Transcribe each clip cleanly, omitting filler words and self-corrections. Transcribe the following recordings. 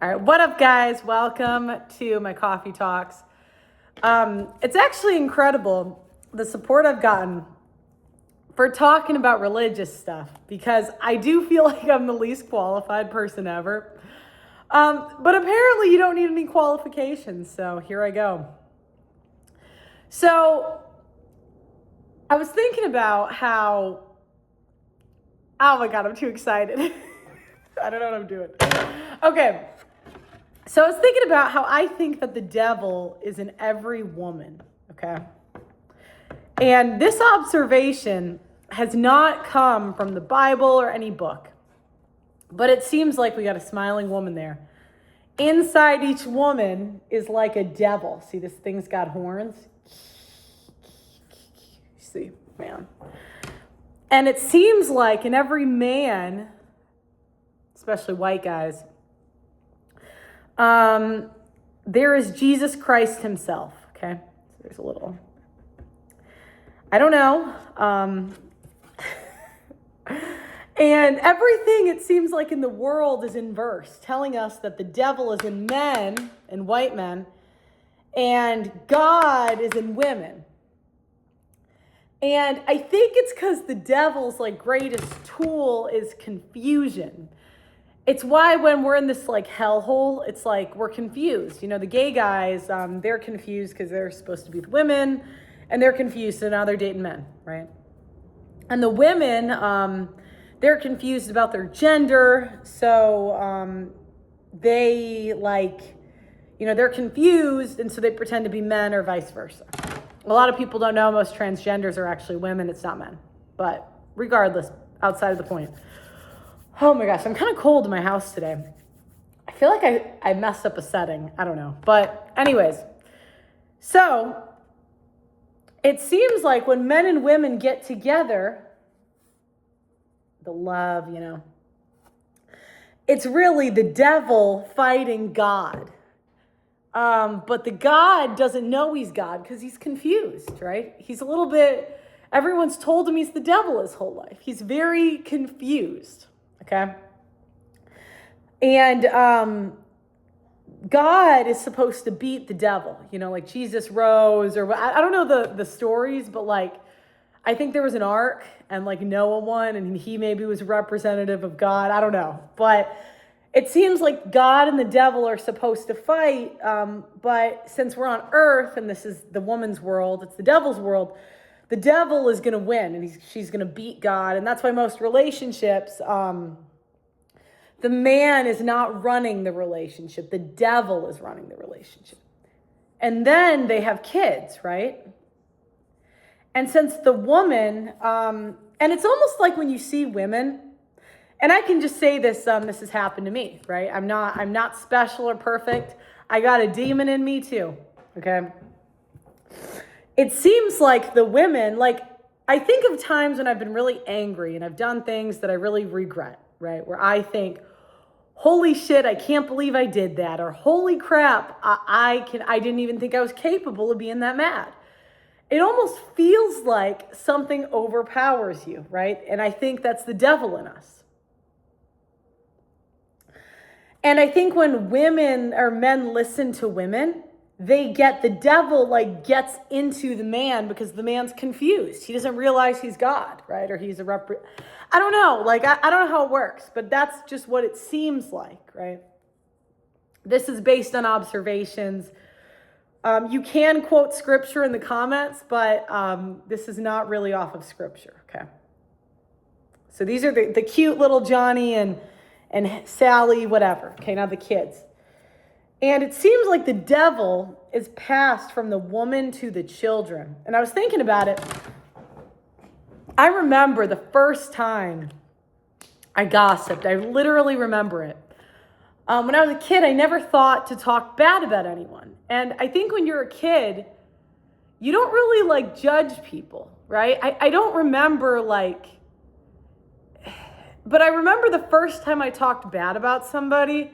All right, what up, guys? Welcome to my coffee talks. It's actually incredible the support I've gotten for talking about religious stuff because I do feel like I'm the least qualified person ever. But apparently, you don't need any qualifications, so here I go. So I was thinking about how, oh my God, I'm too excited. I don't know what I'm doing. Okay. So I was thinking about how I think that the devil is in every woman, okay? And this observation has not come from the Bible or any book, but it seems like we got a smiling woman there. Inside each woman is like a devil. See, this thing's got horns. See, man. And it seems like in every man, especially white guys, there is Jesus Christ himself, okay? So there's a little, I don't know. And everything, it seems like in the world is inverse, telling us that the devil is in men and white men, and God is in women. And I think it's because the devil's greatest tool is confusion. It's why when we're in this hellhole, it's we're confused. You know, the gay guys, they're confused because they're supposed to be with women, and they're confused, so now they're dating men, right? And the women, they're confused about their gender, so they they're confused, and so they pretend to be men or vice versa. A lot of people don't know most transgenders are actually women, it's not men. But regardless, outside of the point. Oh my gosh, I'm kind of cold in my house today. I feel like I messed up a setting. I don't know. But anyways, so it seems like when men and women get together, the love, it's really the devil fighting God. But the God doesn't know he's God because he's confused, right? He's a little bit, everyone's told him he's the devil his whole life. He's very confused. Okay. And God is supposed to beat the devil, like Jesus rose, or I don't know the stories, but I think there was an ark and Noah won and he maybe was representative of God. I don't know. But it seems like God and the devil are supposed to fight. But since we're on earth and this is the woman's world, it's the devil's world, the devil is going to win and she's going to beat God. And that's why most relationships, the man is not running the relationship. The devil is running the relationship. And then they have kids, right? And since the woman, and it's almost like when you see women, and I can just say this, this has happened to me, right? I'm not special or perfect. I got a demon in me too, okay? It seems like the women, I think of times when I've been really angry and I've done things that I really regret, right? Where I think, holy shit, I can't believe I did that. Or holy crap, I didn't even think I was capable of being that mad. It almost feels like something overpowers you, right? And I think that's the devil in us. And I think when women or men listen to women, they get the devil gets into the man because the man's confused. He doesn't realize he's God, right? Or he's I don't know. I don't know how it works, but that's just what it seems like, right? This is based on observations. You can quote scripture in the comments, but this is not really off of scripture, okay? So these are the cute little Johnny and Sally, whatever. Okay, now the kids. And it seems like the devil is passed from the woman to the children. And I was thinking about it. I remember the first time I gossiped. I literally remember it. When I was a kid, I never thought to talk bad about anyone. And I think when you're a kid, you don't really judge people, right? I don't remember but I remember the first time I talked bad about somebody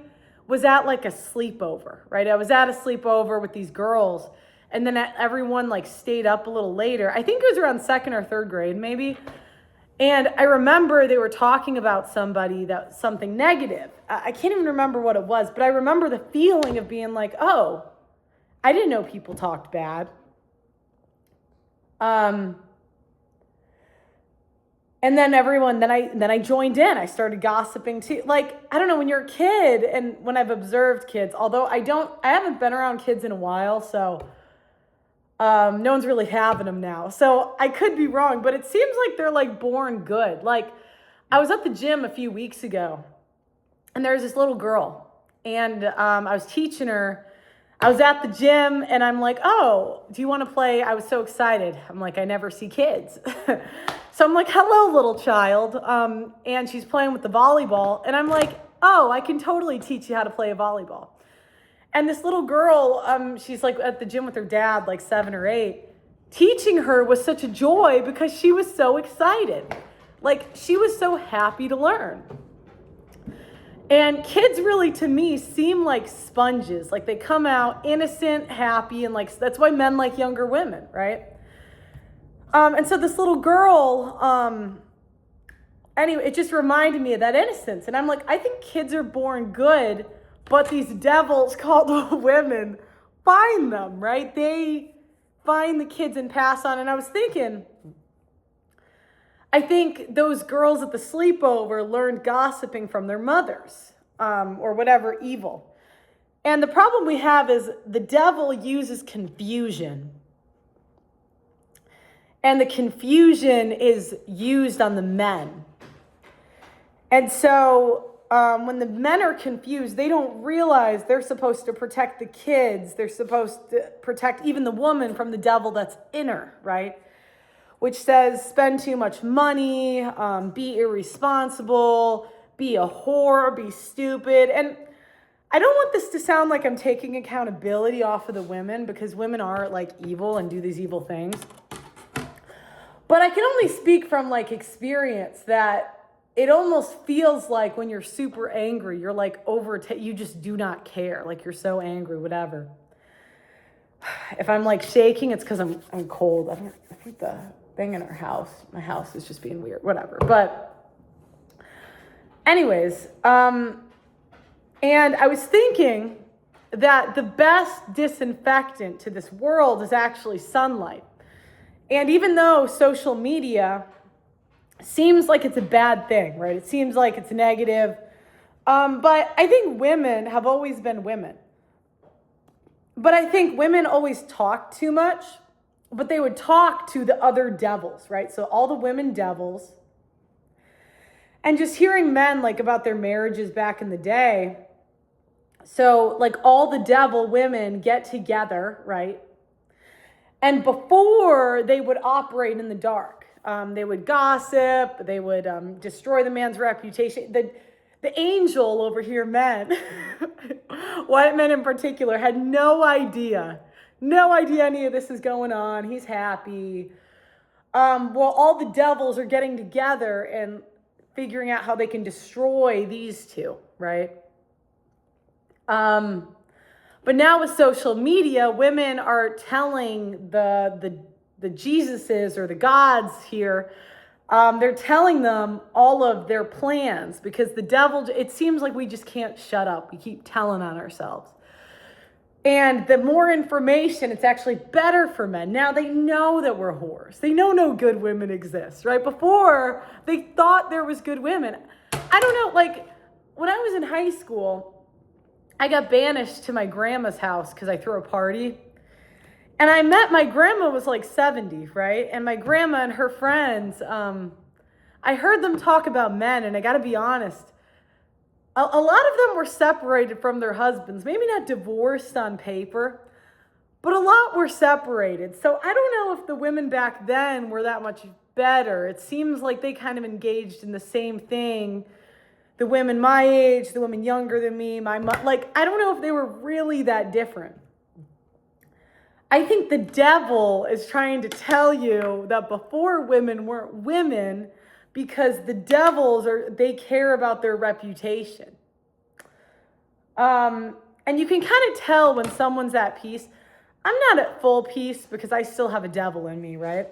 was at a sleepover, right? I was at a sleepover with these girls, and then everyone stayed up a little later. I think it was around second or third grade maybe. And I remember they were talking about something negative. I can't even remember what it was, but I remember the feeling of being like, oh, I didn't know people talked bad. And then I joined in. I started gossiping too. Like, I don't know, when you're a kid, and when I've observed kids, although I haven't been around kids in a while, so no one's really having them now. So I could be wrong, but it seems like they're like born good. Like, I was at the gym a few weeks ago, and there was this little girl, and I was teaching her. I was at the gym, and I'm like, oh, do you want to play? I was so excited. I'm like, I never see kids. So I'm like, hello, little child. And she's playing with the volleyball, and I'm like, oh, I can totally teach you how to play a volleyball. And this little girl, she's like at the gym with her dad, like 7 or 8. Teaching her was such a joy because she was so excited. Like, she was so happy to learn. And kids really, to me, seem like sponges. Like, they come out innocent, happy, and like, that's why men like younger women, right? And so this little girl, anyway, it just reminded me of that innocence. And I'm like, I think kids are born good, but these devils called women find them, right? They find the kids and pass on. And I was thinking, I think those girls at the sleepover learned gossiping from their mothers, or whatever evil. And the problem we have is the devil uses confusion. And the confusion is used on the men. And so when the men are confused, they don't realize they're supposed to protect the kids. They're supposed to protect even the woman from the devil that's in her, right? Which says spend too much money, be irresponsible, be a whore, be stupid. And I don't want this to sound like I'm taking accountability off of the women, because women are like evil and do these evil things. But I can only speak from like experience that it almost feels like when you're super angry, you're like you just do not care. Like, you're so angry, whatever. If I'm like shaking, it's because I'm cold. I think the thing in my house is just being weird, whatever. But anyways, and I was thinking that the best disinfectant to this world is actually sunlight. And even though social media seems like it's a bad thing, right? It seems like it's negative. But I think women have always been women. But I think women always talk too much, but they would talk to the other devils, right? So all the women devils. And just hearing men like about their marriages back in the day. So like all the devil women get together, right? And before they would operate in the dark, they would gossip, they would destroy the man's reputation. The angel over here, men, white men in particular, had no idea any of this is going on. He's happy. Well, all the devils are getting together and figuring out how they can destroy these two, right? But now with social media, women are telling the Jesuses or the gods here, they're telling them all of their plans, because the devil, it seems like we just can't shut up. We keep telling on ourselves. And the more information, it's actually better for men. Now they know that we're whores. They know no good women exist, right? Before, they thought there was good women. I don't know, like, when I was in high school, I got banished to my grandma's house because I threw a party. And my grandma was like 70, right? And my grandma and her friends, I heard them talk about men, and I gotta be honest, a lot of them were separated from their husbands, maybe not divorced on paper, but a lot were separated. So I don't know if the women back then were that much better. It seems like they kind of engaged in the same thing. The women my age, the women younger than me, I don't know if they were really that different. I think the devil is trying to tell you that before women weren't women because the devils they care about their reputation. And you can kind of tell when someone's at peace. I'm not at full peace because I still have a devil in me, right?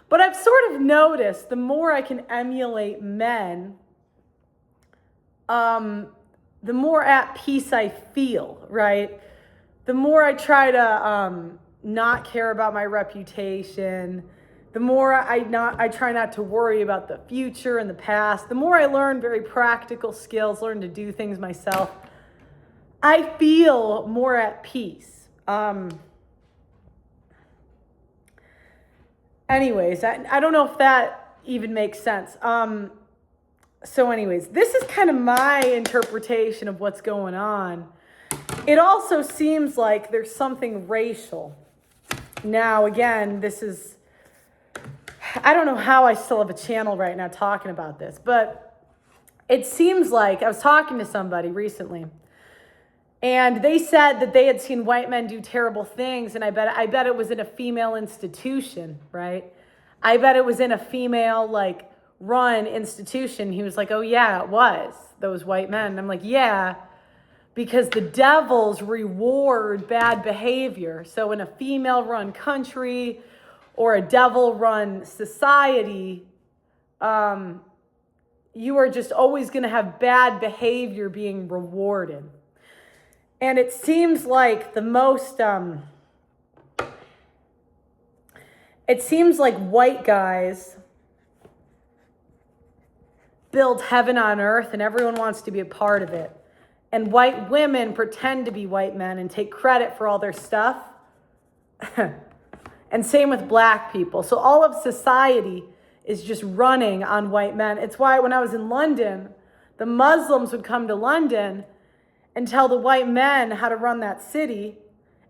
But I've sort of noticed the more I can emulate men, the more at peace I feel, right? The more I try to not care about my reputation, the more I try not to worry about the future and the past, the more I learn very practical skills, learn to do things myself, I feel more at peace. Anyways, I don't know if that even makes sense. So anyways, this is kind of my interpretation of what's going on. It also seems like there's something racial. Now, again, I don't know how I still have a channel right now talking about this, but it seems like I was talking to somebody recently, and they said that they had seen white men do terrible things, and I bet it was in a female institution, right? I bet it was in a female, like, run institution. He was like, oh yeah, it was those white men. And I'm like, yeah, because the devils reward bad behavior. So in a female-run country or a devil-run society, you are just always going to have bad behavior being rewarded. And it seems like it seems like white guys build heaven on earth and everyone wants to be a part of it. And white women pretend to be white men and take credit for all their stuff. And same with black people. So all of society is just running on white men. It's why when I was in London, the Muslims would come to London and tell the white men how to run that city.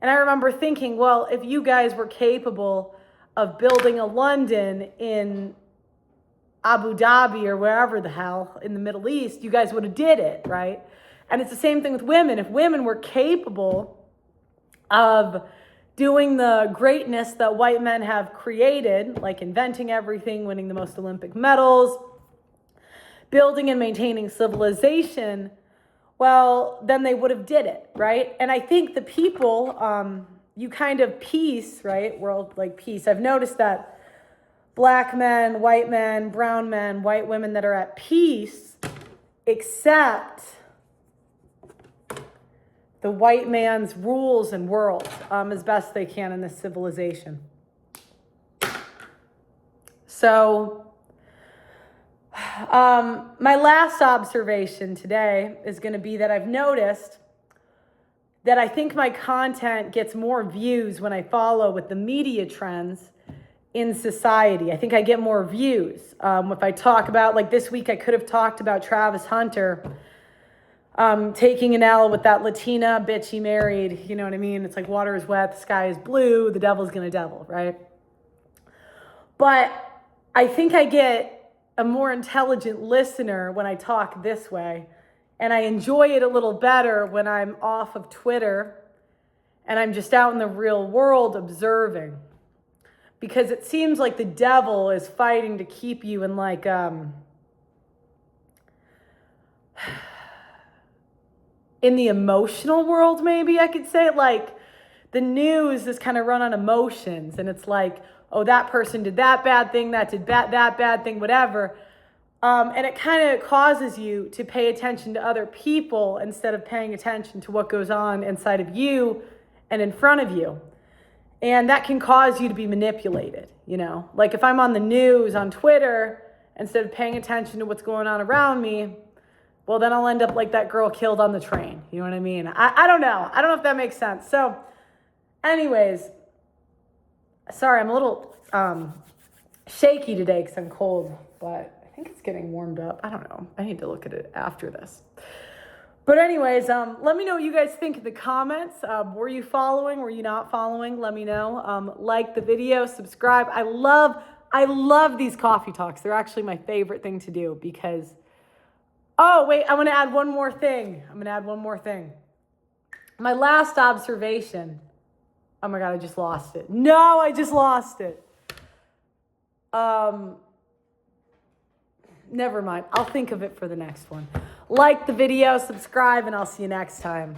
And I remember thinking, well, if you guys were capable of building a London in Abu Dhabi or wherever the hell in the Middle East, you guys would have did it, right? And it's the same thing with women. If women were capable of doing the greatness that white men have created, like inventing everything, winning the most Olympic medals, building and maintaining civilization, well, then they would have did it, right? And I think the people, you kind of peace, right? World like peace. I've noticed that black men, white men, brown men, white women that are at peace accept the white man's rules and world as best they can in this civilization. So my last observation today is going to be that I've noticed that I think my content gets more views when I follow with the media trends in society. I think I get more views. If I talk about, like this week, I could have talked about Travis Hunter taking an L with that Latina bitch he married. You know what I mean? It's like water is wet, the sky is blue, the devil's gonna devil, right? But I think I get a more intelligent listener when I talk this way. And I enjoy it a little better when I'm off of Twitter and I'm just out in the real world observing. Because it seems like the devil is fighting to keep you in like, in the emotional world, maybe I could say. Like the news is kind of run on emotions. And it's like, oh, that person did that bad thing, that did that bad thing, whatever. And it kind of causes you to pay attention to other people instead of paying attention to what goes on inside of you and in front of you. And that can cause you to be manipulated, you know? Like if I'm on the news on Twitter, instead of paying attention to what's going on around me, well, then I'll end up like that girl killed on the train. You know what I mean? I don't know. I don't know if that makes sense. So anyways, sorry, I'm a little shaky today because I'm cold, but I think it's getting warmed up. I don't know. I need to look at it after this. But anyways, let me know what you guys think in the comments. Were you following? Were you not following? Let me know. Like the video, subscribe. I love these coffee talks. They're actually my favorite thing to do because, oh, wait, I'm going to add one more thing. My last observation. Oh my God, I just lost it. No, I just lost it. Never mind. I'll think of it for the next one. Like the video, subscribe, and I'll see you next time.